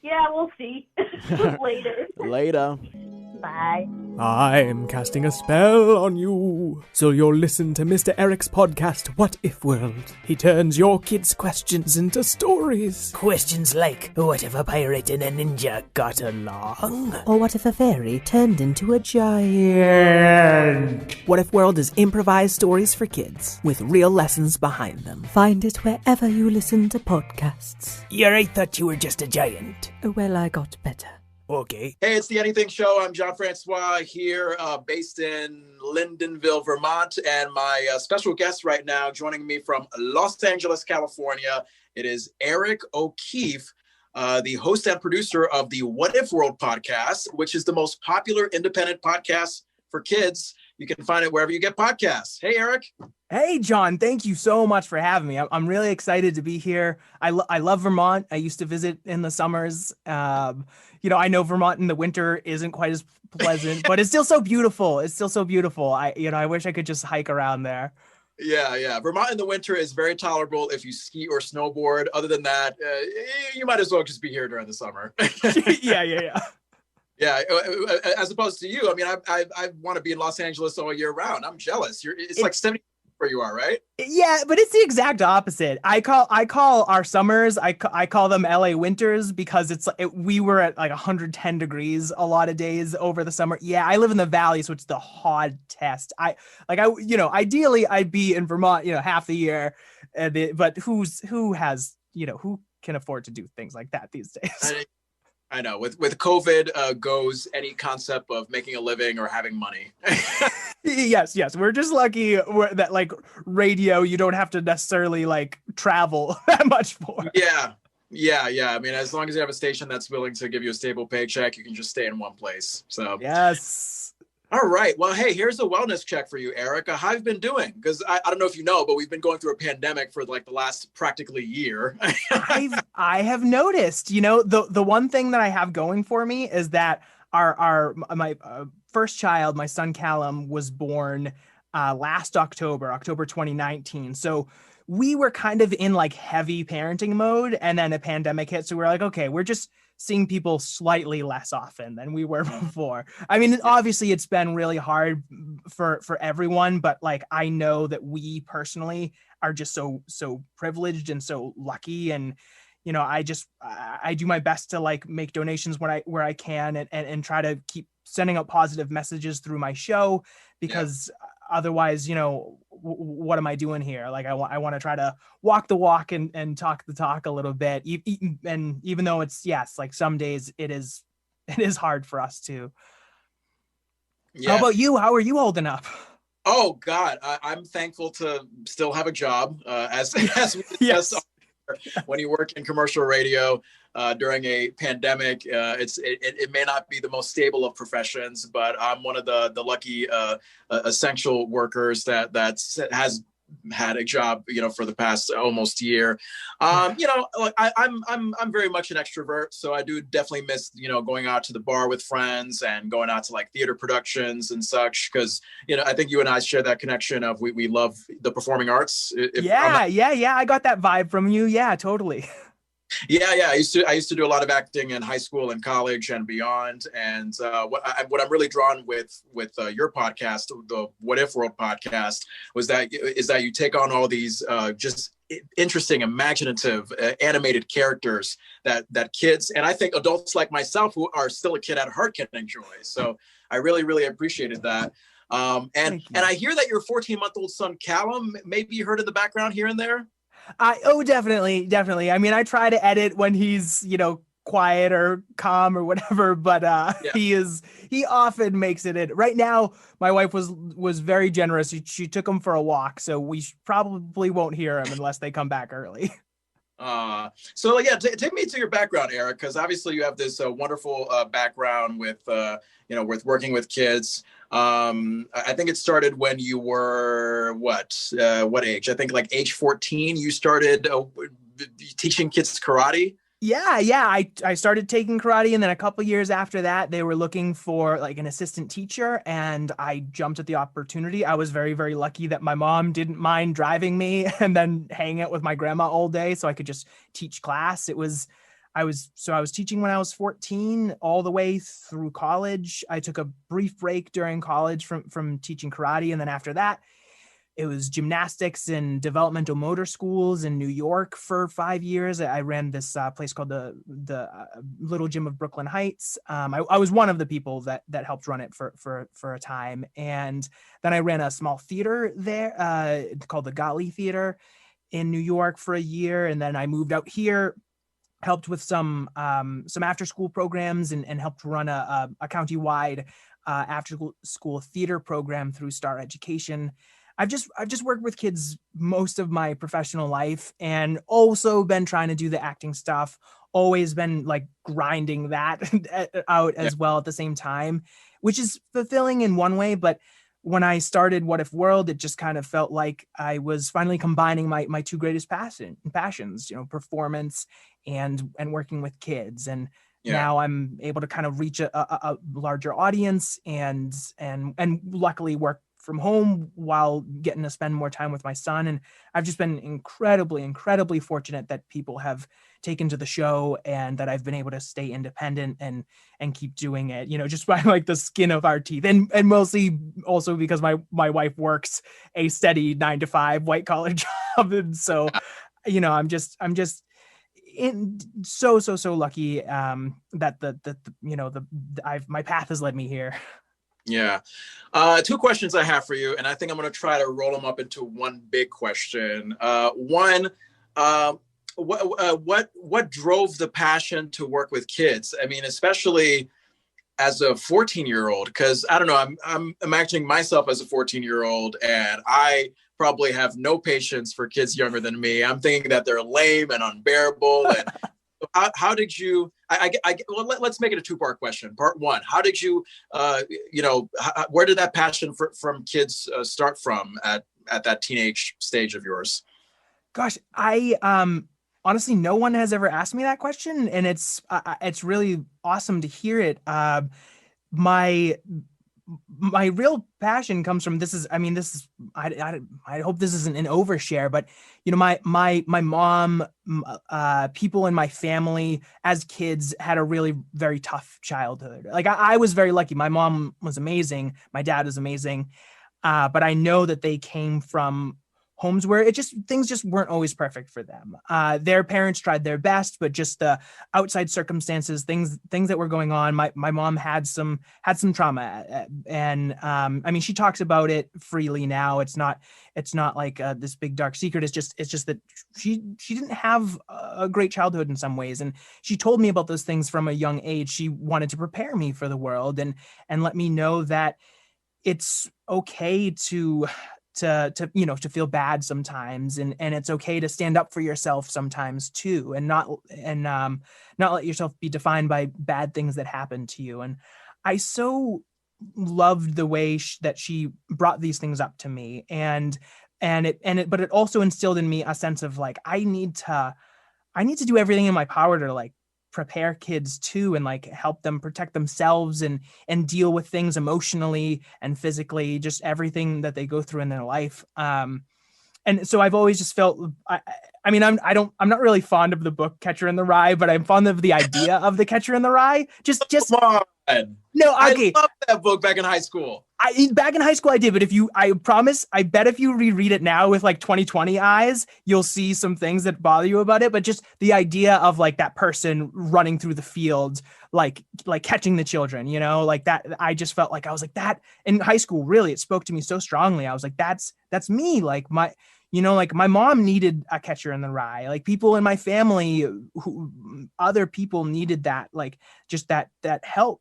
Yeah, we'll see. Later. Bye. I'm casting a spell on you, so you'll listen to Mr. Eric's podcast, What If World. He turns your kids' questions into stories. Questions like, what if a pirate and a ninja got along? Or what if a fairy turned into a giant? What If World is improvised stories for kids, with real lessons behind them. Find it wherever you listen to podcasts. Yeah, I thought you were just a giant. Well, I got better. Okay. Hey, it's The Anything Show. I'm John Francois here, based in Lyndonville, Vermont. And my special guest right now, joining me from Los Angeles, California, it is Eric O'Keefe, the host and producer of the What If World podcast, which is the most popular independent podcast for kids. You can find it wherever you get podcasts. Hey, Eric. Hey, John. Thank you so much for having me. I'm really excited to be here. I love Vermont. I used to visit in the summers. I know Vermont in the winter isn't quite as pleasant, but it's still so beautiful. I wish I could just hike around there. Yeah. Vermont in the winter is very tolerable if you ski or snowboard. Other than that, you might as well just be here during the summer. Yeah. Yeah, as opposed to you. I mean, I want to be in Los Angeles all year round. I'm jealous. It's like 70 where you are, right? Yeah, but it's the exact opposite. I call our summers, I call them LA winters because we were at like 110 degrees a lot of days over the summer. Yeah, I live in the valley, so it's the hot test. Ideally I'd be in Vermont, half the year, but who can afford to do things like that these days? I know with COVID goes any concept of making a living or having money. Yes. We're just lucky that like radio, you don't have to necessarily like travel that much for. Yeah. I mean, as long as you have a station that's willing to give you a stable paycheck, you can just stay in one place. So yes. All right. Well, hey, here's a wellness check for you, Erica. How have you been doing? Because I don't know if you know, but we've been going through a pandemic for like the last practically year. I have noticed, the one thing that I have going for me is that my first child, my son Callum, was born last October 2019. So we were kind of in like heavy parenting mode, and then a pandemic hit. So we're like, okay, we're just seeing people slightly less often than we were before. I mean, obviously it's been really hard for everyone, but like, I know that we personally are just so privileged and so lucky. And, I do my best to like make donations where I can and try to keep sending out positive messages through my show, because otherwise, what am I doing here? Like, I want to try to walk the walk and talk the talk a little bit. And even though it's, like some days it is hard for us too. Yeah. How about you? How are you holding up? Oh God, I'm thankful to still have a job. As we discussed, when you work in commercial radio during a pandemic, it may not be the most stable of professions, but I'm one of the lucky essential workers that has had a job, for the past almost year. I'm very much an extrovert, so I do definitely miss, going out to the bar with friends and going out to like theater productions and such. Because, I think you and I share that connection of we love the performing arts. I got that vibe from you. Yeah, totally. Yeah. I used to do a lot of acting in high school and college and beyond. And what I'm really drawn with your podcast, the What If World podcast, is that you take on all these just interesting, imaginative, animated characters that kids, and I think adults like myself who are still a kid at heart, can enjoy. So I really, really appreciated that. And I hear that your 14-month-old son Callum, maybe you heard in the background here and there. Definitely. I mean, I try to edit when he's, quiet or calm or whatever, but he often makes it in. Right now, my wife was very generous. She took him for a walk, so we probably won't hear him unless they come back early. Take me to your background, Eric, because obviously you have this wonderful background with with working with kids. I think it started when you were what age? I think like age 14 you started teaching kids karate. Yeah. I started taking karate, and then a couple years after that, they were looking for like an assistant teacher, and I jumped at the opportunity. I was very, very lucky that my mom didn't mind driving me and then hanging out with my grandma all day, so I could just teach class. I was teaching when I was 14 all the way through college. I took a brief break during college from teaching karate, and then after that, it was gymnastics and developmental motor schools in New York for 5 years. I ran this place called the Little Gym of Brooklyn Heights. I was one of the people that helped run it for a time. And then I ran a small theater there called the Gali Theater in New York for a year. And then I moved out here, helped with some after school programs and helped run a county-wide after school theater program through Star Education. I've just worked with kids most of my professional life, and also been trying to do the acting stuff, always been like grinding that out as well at the same time, which is fulfilling in one way. But when I started What If World, it just kind of felt like I was finally combining my two greatest passions, performance and working with kids. And now I'm able to kind of reach a larger audience and luckily work from home while getting to spend more time with my son. And I've just been incredibly fortunate that people have taken to the show and that I've been able to stay independent and keep doing it, just by like the skin of our teeth, and mostly also because my wife works a steady 9-to-5 white collar job. And so, I'm just so lucky that my path has led me here. Yeah. Two questions I have for you, and I think I'm going to try to roll them up into one big question. One, what drove the passion to work with kids? I mean, especially as a 14-year-old, because I don't know, I'm imagining myself as a 14-year-old, and I probably have no patience for kids younger than me. I'm thinking that they're lame and unbearable. And how did you? Well, let's make it a two-part question. Part one: how did you? Where did that passion from kids start from at that teenage stage of yours? Gosh, I honestly, no one has ever asked me that question, and it's really awesome to hear it. My real passion comes from I hope this isn't an overshare, but my mom, people in my family as kids had a really very tough childhood. Like I was very lucky. My mom was amazing. My dad was amazing. But I know that they came from homes where things just weren't always perfect for them. Their parents tried their best, but just the outside circumstances, things that were going on. My mom had some trauma, and she talks about it freely now. It's not like this big dark secret. It's just that she didn't have a great childhood in some ways, and she told me about those things from a young age. She wanted to prepare me for the world and let me know that it's okay to feel bad sometimes, and it's okay to stand up for yourself sometimes too, and not let yourself be defined by bad things that happen to you. And I so loved the way that she brought these things up to me, but it also instilled in me a sense of like I need to do everything in my power to like prepare kids too, and like help them protect themselves and deal with things emotionally and physically, just everything that they go through in their life. And so I've always just felt, I'm not really fond of the book Catcher in the Rye, but I'm fond of the idea of the Catcher in the Rye. Come on. No, okay. I loved that book back in high school. Back in high school I did, but I bet if you reread it now with like 2020 eyes, you'll see some things that bother you about it. But just the idea of like that person running through the field, like catching the children, like that, I just felt like I was like that in high school. Really, it spoke to me so strongly. I was like, that's me. Like my mom needed a Catcher in the Rye. Like people in my family, other people needed that, like just that help,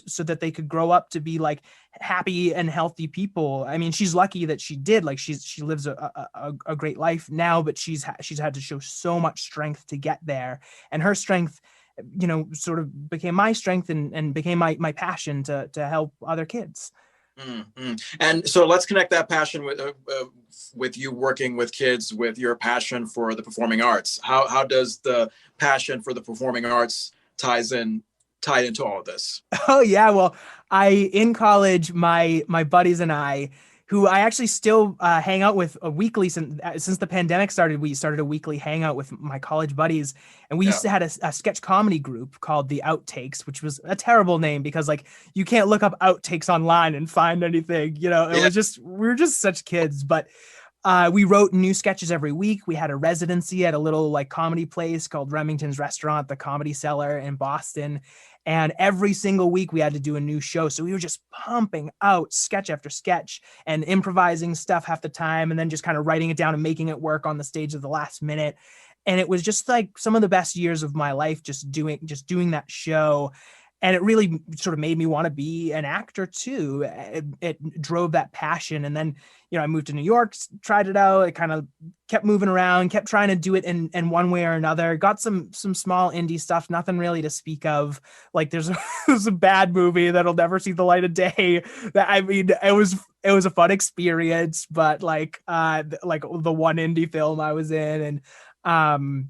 so that they could grow up to be like happy and healthy people. I mean, she's lucky that she did. Like she lives a great life now, but she's had to show so much strength to get there, and her strength, sort of became my strength and became my passion to help other kids. Mm-hmm. And so let's connect that passion with you working with kids with your passion for the performing arts. How does the passion for the performing arts tie into all of this? Oh yeah, well, in college, my buddies and I, who I actually still hang out with weekly since the pandemic started. We started a weekly hangout with my college buddies, and we used to had a sketch comedy group called the Outtakes, which was a terrible name because like you can't look up outtakes online and find anything. It was we were just such kids, but. We wrote new sketches every week. We had a residency at a little like comedy place called Remington's Restaurant, the Comedy Cellar in Boston. And every single week we had to do a new show. So we were just pumping out sketch after sketch and improvising stuff half the time, and then just kind of writing it down and making it work on the stage at the last minute. And it was just like some of the best years of my life, just doing that show. And it really sort of made me want to be an actor too. It drove that passion. And then, I moved to New York, tried it out. I kind of kept moving around, kept trying to do it in one way or another. Got some small indie stuff, nothing really to speak of. Like there's a bad movie that'll never see the light of day. It was a fun experience, but like the one indie film I was in, and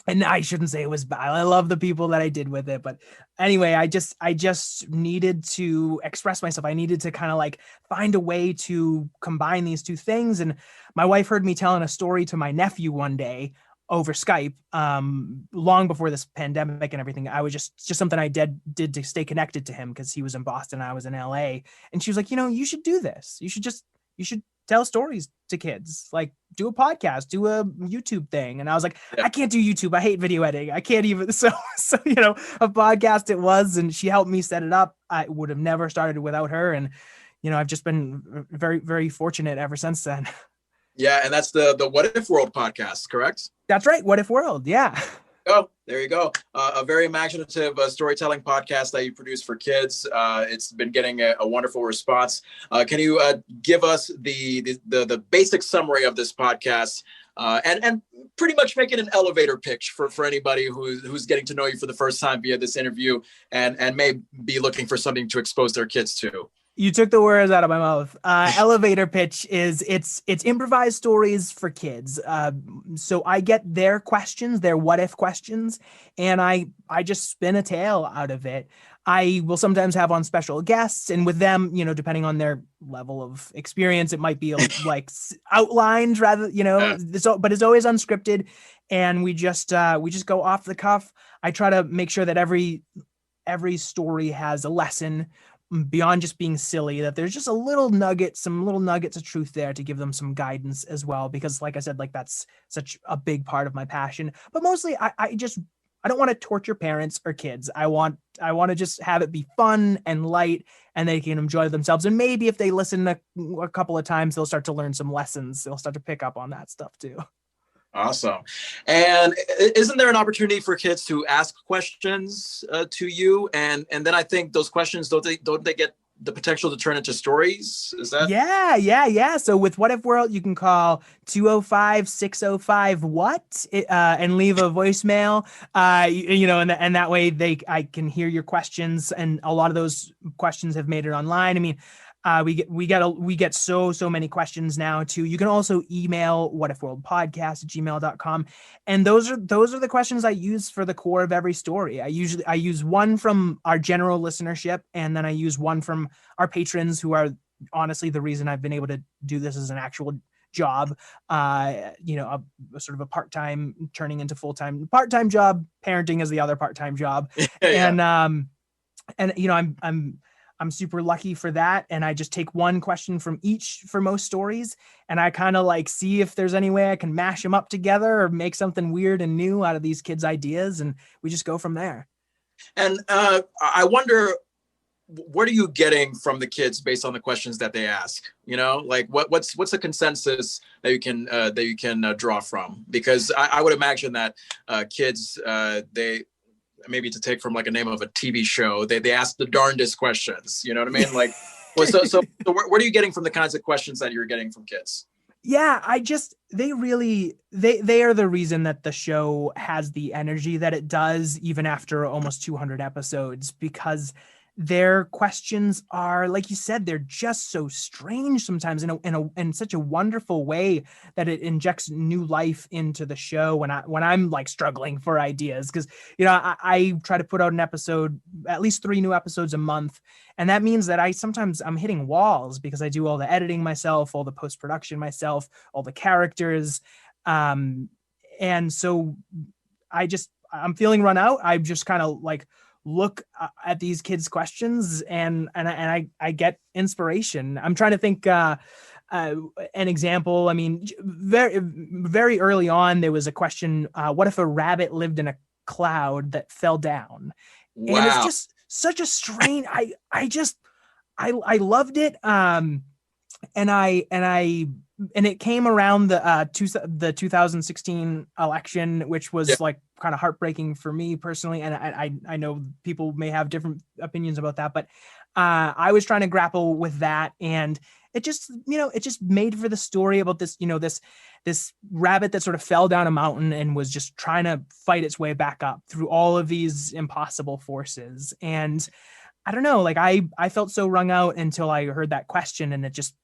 and I shouldn't say it was bad. I love the people that I did with it, but anyway, I just needed to express myself. I needed to kind of like find a way to combine these two things. And my wife heard me telling a story to my nephew one day over Skype, long before this pandemic and everything. I was just something I did to stay connected to him because he was in Boston and I was in LA. And she was like, you should do this. You should tell stories to kids, like do a podcast, do a YouTube thing. And I was like, I can't do YouTube. I hate video editing. I can't even. So, a podcast it was, and she helped me set it up. I would have never started without her. And, I've just been very, very fortunate ever since then. Yeah. And that's the What If World podcast, correct? That's right. What If World. Yeah. Oh, there you go. A very imaginative storytelling podcast that you produce for kids. It's been getting a wonderful response. Can you give us the basic summary of this podcast and pretty much make it an elevator pitch for anybody who's getting to know you for the first time via this interview and may be looking for something to expose their kids to? You took the words out of my mouth. Elevator pitch is it's improvised stories for kids. So I get their questions, their what if questions, and I just spin a tale out of it. I will sometimes have on special guests, and with them, depending on their level of experience, it might be like outlined rather, but it's always unscripted, and we just go off the cuff. I try to make sure that every story has a lesson beyond just being silly, that there's just some little nuggets of truth there to give them some guidance as well, because like I said, like that's such a big part of my passion. But mostly I don't want to torture parents or kids. I want to just have it be fun and light, and they can enjoy themselves. And maybe if they listen a couple of times, they'll start to learn some lessons. They'll start to pick up on that stuff too. Awesome. And isn't there an opportunity for kids to ask questions to you? And then I think those questions, don't they get the potential to turn into stories? Is that? Yeah. So with What If World, you can call 205-605-WHAT and leave a voicemail, and that way I can hear your questions. And a lot of those questions have made it online. I mean, we get so many questions now too. You can also email whatifworldpodcast@gmail.com. And those are the questions I use for the core of every story. I use one from our general listenership, and then I use one from our patrons, who are honestly the reason I've been able to do this as an actual job, a sort of a part-time turning into full-time. Part-time job, parenting is the other part-time job. Yeah. And I'm super lucky for that. And I just take one question from each for most stories, and I kind of like see if there's any way I can mash them up together or make something weird and new out of these kids' ideas. And we just go from there. And I wonder, what are you getting from the kids based on the questions that they ask? Like what's the consensus that you can draw from? Because I would imagine that kids, they, maybe to take from like a name of a TV show, they ask the darndest questions. You know what I mean? Like, so what are you getting from the kinds of questions that you're getting from kids? Yeah, they are the reason that the show has the energy that it does, even after almost 200 episodes, because their questions are, like you said, they're just so strange sometimes in such a wonderful way that it injects new life into the show when I'm like struggling for ideas. Because I try to put out an episode, at least 3 new episodes a month, and that means that I'm hitting walls because I do all the editing myself, all the post-production myself, all the characters, and so I'm feeling run out. I just kind of like look at these kids' questions and I get inspiration. I'm trying to think an example. I mean, very, very early on, there was a question, what if a rabbit lived in a cloud that fell down? Wow. And it's just such a strange, I loved it. And it came around the 2016 election, which was like kind of heartbreaking for me personally. And I know people may have different opinions about that, but I was trying to grapple with that, and it just made for the story about this, this rabbit that sort of fell down a mountain and was just trying to fight its way back up through all of these impossible forces. And I don't know, like I felt so wrung out until I heard that question, and it just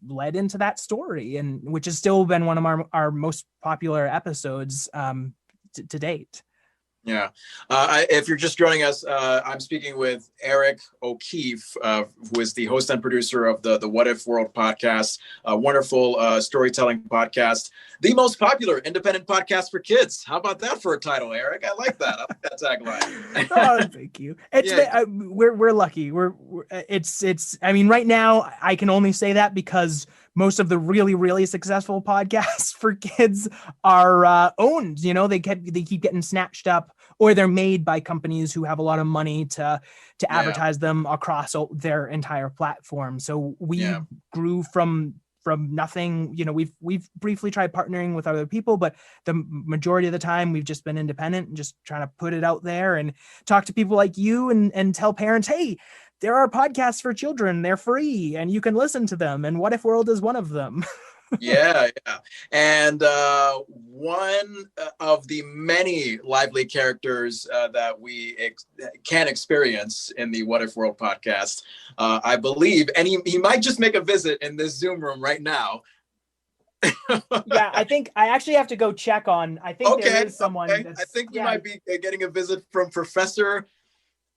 led into that story, and which has still been one of our most popular episodes to date. Yeah. If you're just joining us, I'm speaking with Eric O'Keefe, who is the host and producer of the What If World podcast, a wonderful storytelling podcast, the most popular independent podcast for kids. How about that for a title, Eric? I like that. I like that tagline. Oh, thank you. We're lucky. It's. I mean, right now I can only say that because most of the really, really successful podcasts for kids are owned. They keep getting snatched up, or they're made by companies who have a lot of money to advertise them across their entire platform. So we grew from nothing. We've briefly tried partnering with other people, but the majority of the time we've just been independent and just trying to put it out there and talk to people like you and tell parents, hey, there are podcasts for children. They're free and you can listen to them. And What If World is one of them. Yeah. And one of the many lively characters that we can experience in the What If World podcast, I believe, and he might just make a visit in this Zoom room right now. Yeah, I think I actually have to go check on. I think there is someone. Okay. I think we might be getting a visit from Professor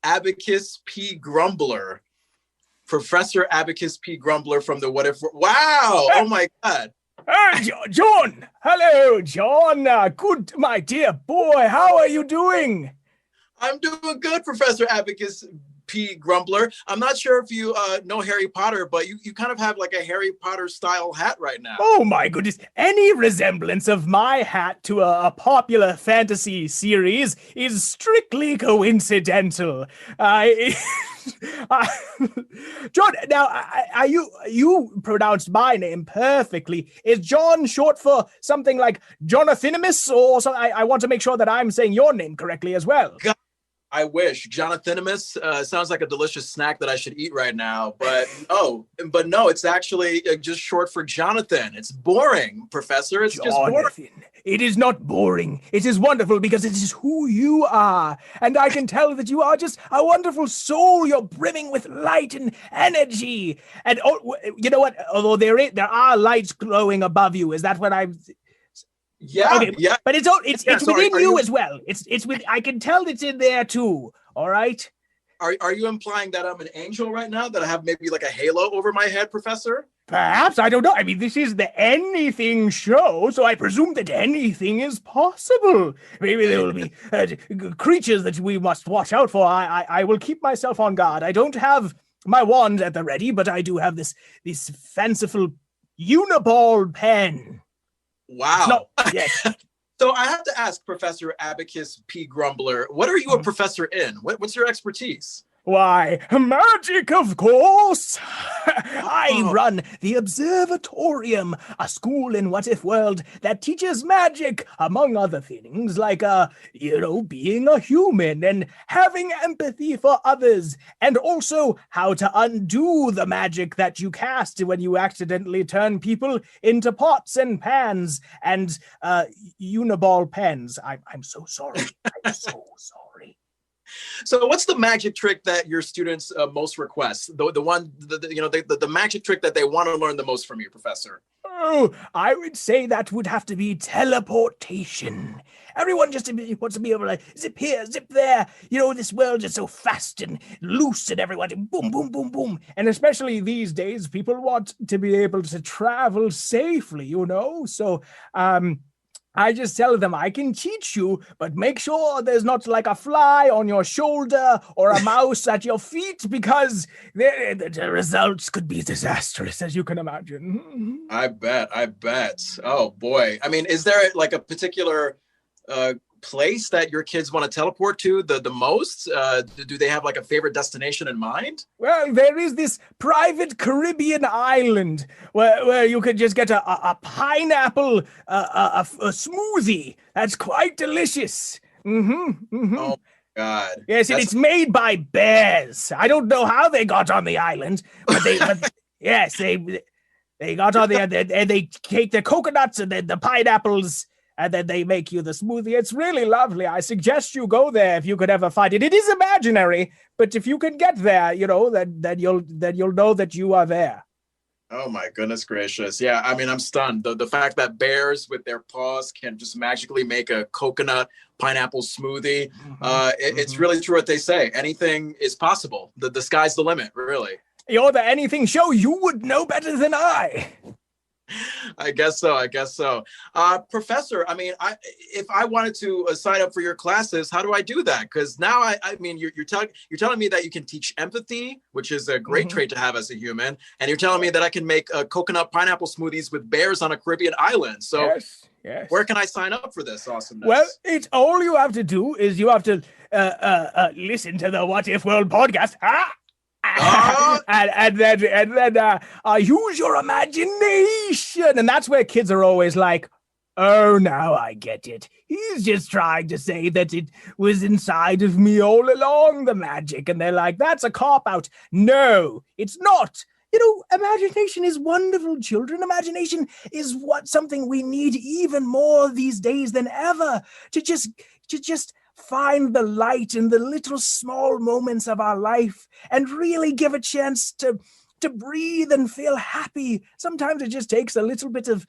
Abacus P. Grumbler. Professor Abacus P. Grumbler from the What If. Wow! Oh my God! John, hello, John. Good, my dear boy. How are you doing? I'm doing good, Professor Abacus P. Grumbler. I'm not sure if you know Harry Potter, but you kind of have like a Harry Potter style hat right now. Oh my goodness. Any resemblance of my hat to a popular fantasy series is strictly coincidental. John, now you pronounced my name perfectly. Is John short for something like Jonathanimus or something? I want to make sure that I'm saying your name correctly as well. God, I wish. Jonathanimus sounds like a delicious snack that I should eat right now, but no, it's actually just short for Jonathan. It's boring, Professor. It's just boring. It is not boring. It is wonderful because it is who you are. And I can tell that you are just a wonderful soul. You're brimming with light and energy. And you know what? Although there are lights glowing above you. Is that what I'm... Yeah, okay, yeah. But it's within you as well. It's with. I can tell it's in there too. All right. Are you implying that I'm an angel right now? That I have maybe like a halo over my head, Professor? Perhaps, I don't know. I mean, this is the anything show, so I presume that anything is possible. Maybe there will be creatures that we must watch out for. I will keep myself on guard. I don't have my wand at the ready, but I do have this fanciful uniball pen. Wow. Yes. So I have to ask, Professor Abacus P. Grumbler, what are you a professor in? What's your expertise? Why, magic, of course. I run the Observatorium, a school in What If World that teaches magic, among other things, like, being a human and having empathy for others, and also how to undo the magic that you cast when you accidentally turn people into pots and pans and uniball pens. I'm so sorry. I'm so sorry. So what's the magic trick that your students most request? The magic trick that they want to learn the most from you, Professor? Oh, I would say that would have to be teleportation. Everyone just wants to be able to zip here, zip there. This world is so fast and loose and everyone boom, boom, boom, boom. And especially these days, people want to be able to travel safely, So, I just tell them I can teach you, but make sure there's not like a fly on your shoulder or a mouse at your feet because the results could be disastrous, as you can imagine. I bet. Oh, boy. I mean, is there like a particular place that your kids want to teleport to the most? Do they have like a favorite destination in mind? Well, there is this private Caribbean island where you could just get a pineapple a smoothie. That's quite delicious. Oh God. Yes, and it's made by bears. I don't know how they got on the island, but they got on there and they take the coconuts and then the pineapples. And then they make you the smoothie. It's really lovely. I suggest you go there if you could ever find it. It is imaginary, but if you can get there, then you'll know that you are there. Oh my goodness gracious. Yeah, I mean, I'm stunned. The fact that bears with their paws can just magically make a coconut pineapple smoothie. It's really true what they say. Anything is possible. The sky's the limit, really. You're the Anything Show. You would know better than I. I guess so. Professor, I mean, if I wanted to sign up for your classes, how do I do that? Because now I mean, you're telling me that you can teach empathy, which is a great trait to have as a human, and you're telling me that I can make coconut pineapple smoothies with bears on a Caribbean island. So yes. Where can I sign up for this awesomeness? Well, it's all you have to do is you have to listen to the What If World podcast. And then use your imagination. And that's where kids are always like, oh, now I get it. He's just trying to say that it was inside of me all along, the magic. And they're like, that's a cop-out. No, it's not. You know, imagination is wonderful, children. Imagination is something we need even more these days than ever. To just find the light in the little small moments of our life and really give a chance to breathe and feel happy. Sometimes it just takes a little bit of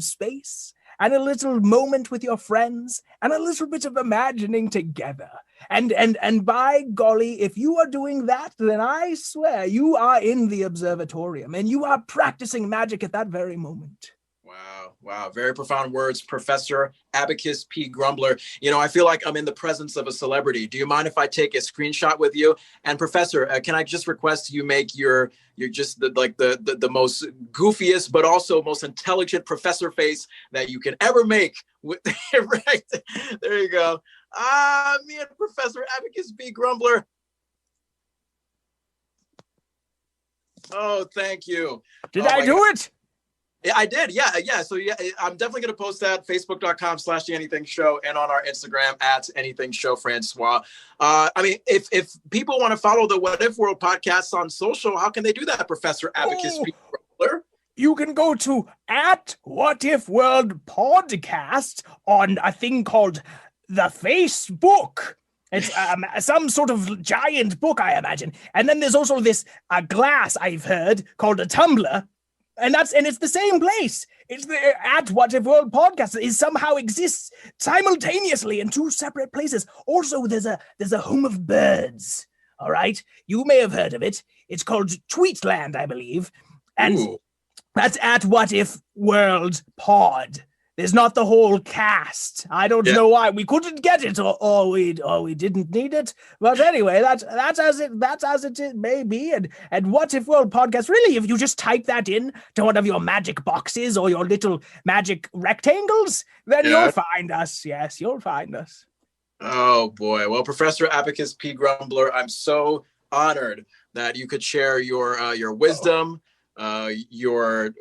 space and a little moment with your friends and a little bit of imagining together. And by golly, if you are doing that, then I swear you are in the observatorium and you are practicing magic at that very moment. Wow. Very profound words, Professor Abacus P. Grumbler. You know, I feel like I'm in the presence of a celebrity. Do you mind if I take a screenshot with you? And Professor, can I just request you make you're just the most goofiest, but also most intelligent professor face that you can ever make. Right. There you go. Me and Professor Abacus P. Grumbler. Oh, thank you. Did I do it? Yeah, I did. Yeah. So I'm definitely going to post that facebook.com/theanythingshow and on our Instagram @anythingshowfrancois. I mean, if people want to follow the What If World podcast on social, how can they do that, Professor Abacus P. Grumbler? You can go to @WhatIfWorldPodcast on a thing called the Facebook. It's some sort of giant book, I imagine. And then there's also this glass I've heard called a tumbler. And it's the same place. It's the What If World podcast. It somehow exists simultaneously in two separate places. Also, there's a home of birds. All right, you may have heard of it. It's called Tweetland, I believe, and that's What If World Pod. There's not the whole cast. I don't know why we couldn't get it, or we didn't need it. But anyway, that's as it may be. And What If World podcast, really, if you just type that in to one of your magic boxes or your little magic rectangles, then you'll find us. Yes, you'll find us. Oh boy. Well, Professor Abacus P. Grumbler, I'm so honored that you could share your wisdom, your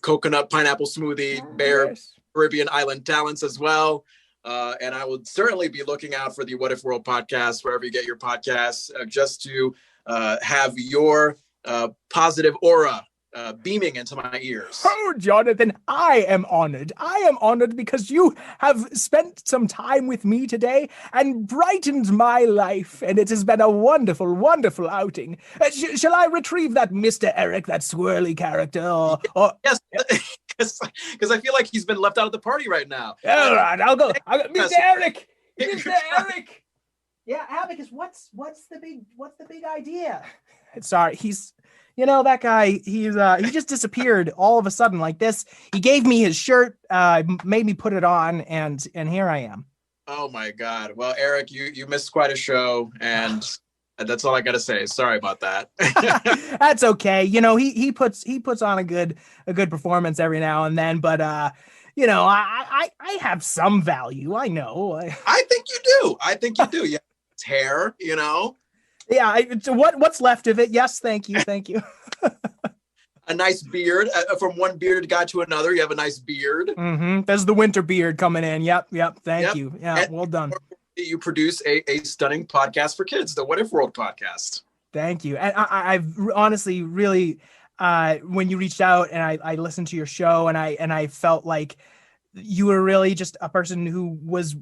coconut pineapple smoothie, bear Caribbean island talents as well. And I will certainly be looking out for the What If World podcast, wherever you get your podcasts, just to have your positive aura beaming into my ears. Oh, Jonathan, I am honored. I am honored because you have spent some time with me today and brightened my life. And it has been a wonderful, wonderful outing. Shall I retrieve that Mr. Eric, that swirly character? Or... Yes. Because I feel like he's been left out of the party right now. All right, I'll go. Mr. Eric! Mr. Eric! Yeah, Abacus, what's the big idea? Sorry, that guy, he just disappeared all of a sudden like this. He gave me his shirt, made me put it on, and here I am. Oh my God. Well, Eric, you missed quite a show, and that's all I gotta say. Sorry about that. That's okay. He puts on a good performance every now and then, but I have some value. I know. I think you do. Yeah, it's hair. Yeah. What's left of it? Yes. Thank you. A nice beard. From one bearded guy to another, you have a nice beard. Mm-hmm. There's the winter beard coming in. Yep. Thank you. Yeah. Well done. You produce a stunning podcast for kids, the What If World podcast. Thank you. And I've honestly really, when you reached out and I listened to your show and I felt like you were really just a person who was,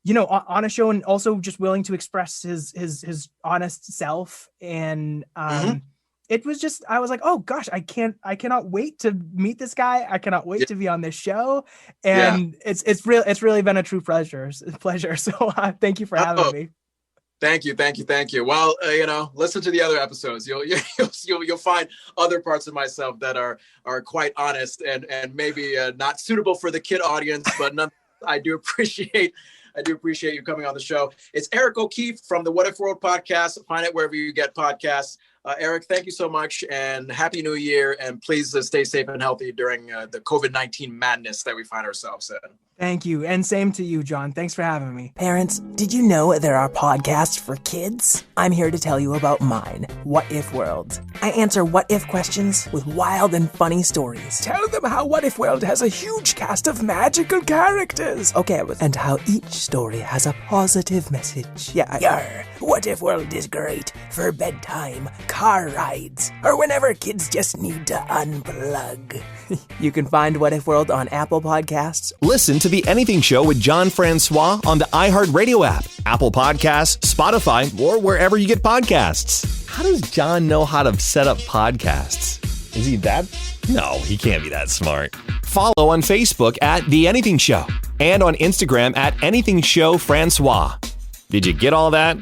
on a show and also just willing to express his honest self. And it was just, I was like, oh gosh, I cannot wait to meet this guy. I cannot wait to be on this show. And it's really been a true pleasure. So thank you for having me. Thank you. Well, listen to the other episodes. You'll find other parts of myself that are quite honest and maybe not suitable for the kid audience, but I do appreciate you coming on the show. It's Eric O'Keefe from the What If World podcast. Find it wherever you get podcasts. Eric, thank you so much, and Happy New Year, and please stay safe and healthy during the COVID-19 madness that we find ourselves in. Thank you, and same to you, John. Thanks for having me. Parents, did you know there are podcasts for kids? I'm here to tell you about mine, What If World. I answer what if questions with wild and funny stories. Tell them how What If World has a huge cast of magical characters. Okay, and how each story has a positive message. Yeah, What If World is great for bedtime, car rides, or whenever kids just need to unplug. You can find What If World on Apple Podcasts. Listen to The Anything Show with John Francois on the iHeartRadio app, Apple Podcasts, Spotify, or wherever you get podcasts. How does John know how to set up podcasts? Is he that? No, he can't be that smart. Follow on Facebook at The Anything Show and on Instagram at Anything Show Francois. Did you get all that?